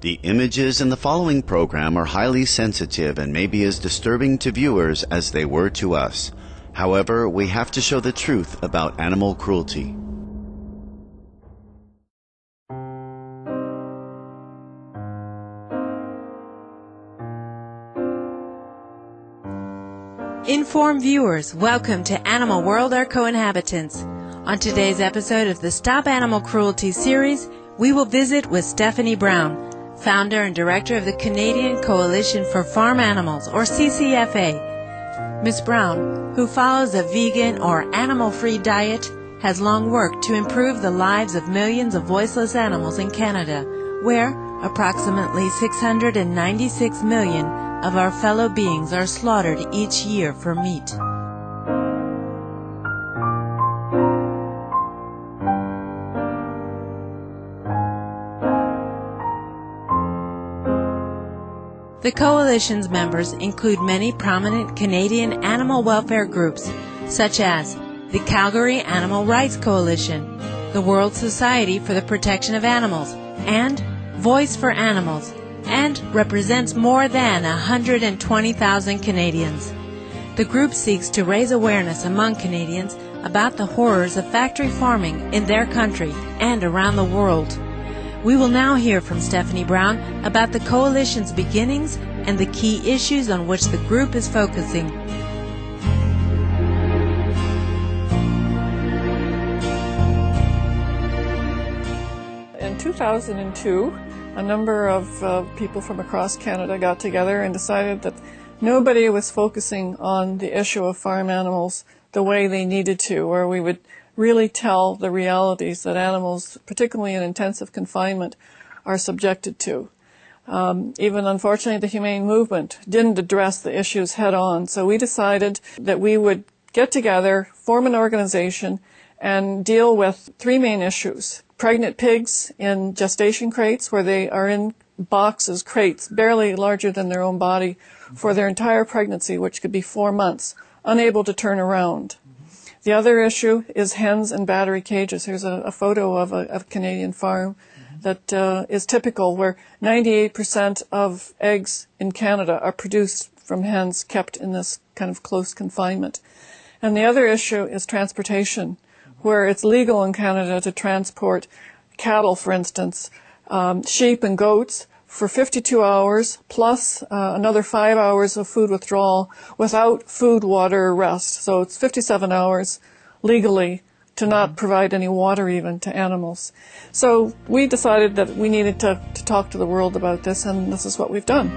The images in the following program are highly sensitive and may be as disturbing to viewers as they were to us. However, we have to show the truth about animal cruelty. Informed viewers, welcome to Animal World, our co-inhabitants. On today's episode of the Stop Animal Cruelty series, we will visit with Stephanie Brown, founder and director of the Canadian Coalition for Farm Animals, or Ccfa. Ms. Brown, who follows a vegan or animal-free diet, has long worked to improve the lives of millions of voiceless animals in Canada, where approximately 696 million of our fellow beings are slaughtered each year for meat. The Coalition's members include many prominent Canadian animal welfare groups, such as the Calgary Animal Rights Coalition, the World Society for the Protection of Animals, and Voice for Animals, and represents more than 120,000 Canadians. The group seeks to raise awareness among Canadians about the horrors of factory farming in their country and around the world. We will now hear from Stephanie Brown about the Coalition's beginnings and the key issues on which the group is focusing. In 2002, a number of people from across Canada got together and decided that nobody was focusing on the issue of farm animals the way they needed to, where we would really tell the realities that animals, particularly in intensive confinement, are subjected to. Even unfortunately, the humane movement didn't address the issues head on, so we decided that we would get together, form an organization, and deal with three main issues. Pregnant pigs in gestation crates, where they are in boxes, crates, barely larger than their own body, for their entire pregnancy, which could be 4 months, unable to turn around. The other issue is hens in battery cages. Here's a photo of a Canadian farm that is typical, where 98% of eggs in Canada are produced from hens kept in this kind of close confinement. And the other issue is transportation, where it's legal in Canada to transport cattle, for instance, sheep and goats for 52 hours plus another 5 hours of food withdrawal without food, water, or rest. So it's 57 hours legally to not provide any water even to animals. So we decided that we needed to talk to the world about this, and this is what we've done.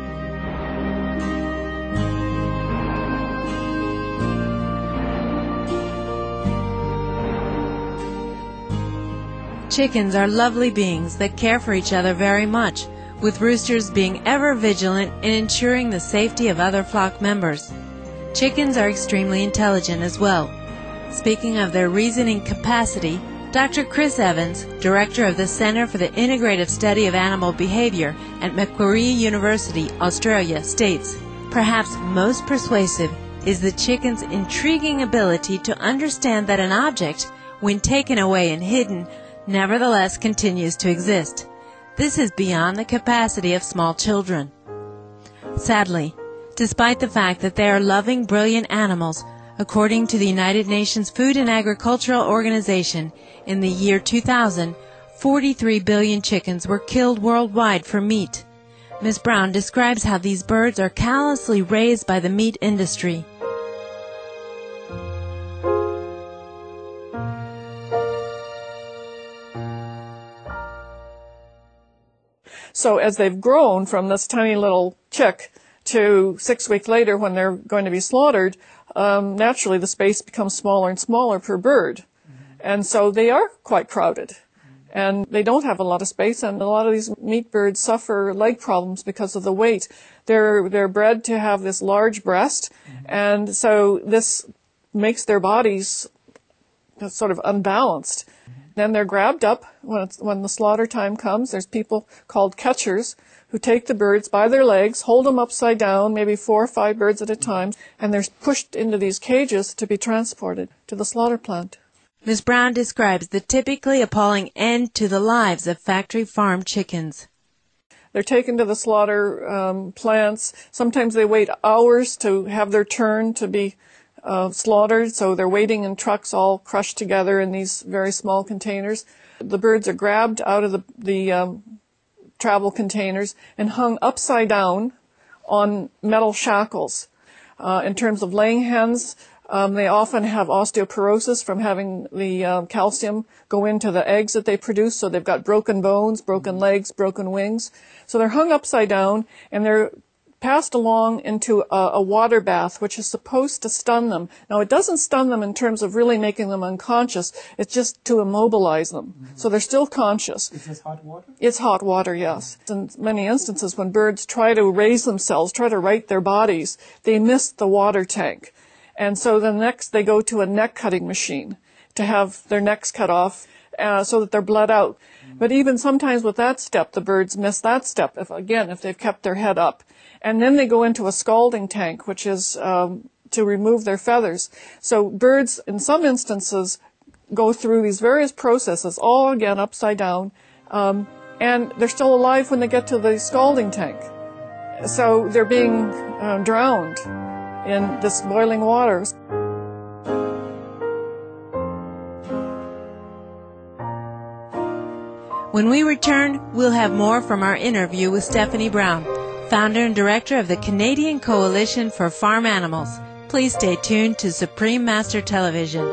Chickens are lovely beings that care for each other very much, with roosters being ever vigilant in ensuring the safety of other flock members. Chickens are extremely intelligent as well. Speaking of their reasoning capacity, Dr. Chris Evans, director of the Centre for the Integrative Study of Animal Behavior at Macquarie University, Australia, states, "Perhaps most persuasive is the chicken's intriguing ability to understand that an object, when taken away and hidden, nevertheless continues to exist. This is beyond the capacity of small children." Sadly, despite the fact that they are loving, brilliant animals, according to the United Nations Food and Agricultural Organization, in the year 2000, 43 billion chickens were killed worldwide for meat. Ms. Brown describes how these birds are callously raised by the meat industry. So as they've grown from this tiny little chick to 6 weeks later when they're going to be slaughtered, naturally the space becomes smaller and smaller per bird. And so they are quite crowded. And they don't have a lot of space, and a lot of these meat birds suffer leg problems because of the weight. They're bred to have this large breast, and so this makes their bodies sort of unbalanced. Then they're grabbed up when the slaughter time comes. There's people called catchers who take the birds by their legs, hold them upside down, maybe 4 or 5 birds at a time, and they're pushed into these cages to be transported to the slaughter plant. Ms. Brown describes the typically appalling end to the lives of factory farm chickens. They're taken to the slaughter plants. Sometimes they wait hours to have their turn to be slaughtered, so they're waiting in trucks all crushed together in these very small containers. The birds are grabbed out of the travel containers and hung upside down on metal shackles. In terms of laying hens, they often have osteoporosis from having the calcium go into the eggs that they produce, so they've got broken bones, broken legs, broken wings. So they're hung upside down, and they're passed along into a water bath, which is supposed to stun them. Now, it doesn't stun them in terms of really making them unconscious. It's just to immobilize them. Mm-hmm. So they're still conscious. Is this hot water? It's hot water, yes. In many instances, when birds try to raise themselves, try to right their bodies, they miss the water tank. And so then next they go to a neck cutting machine to have their necks cut off so that they're bled out. Mm-hmm. But even sometimes with that step, the birds miss that step, if they've kept their head up. And then they go into a scalding tank, which is to remove their feathers. So birds, in some instances, go through these various processes, all again upside down, and they're still alive when they get to the scalding tank. So they're being drowned in this boiling water. When we return, we'll have more from our interview with Stephanie Brown, founder and director of the Canadian Coalition for Farm Animals. Please stay tuned to Supreme Master Television.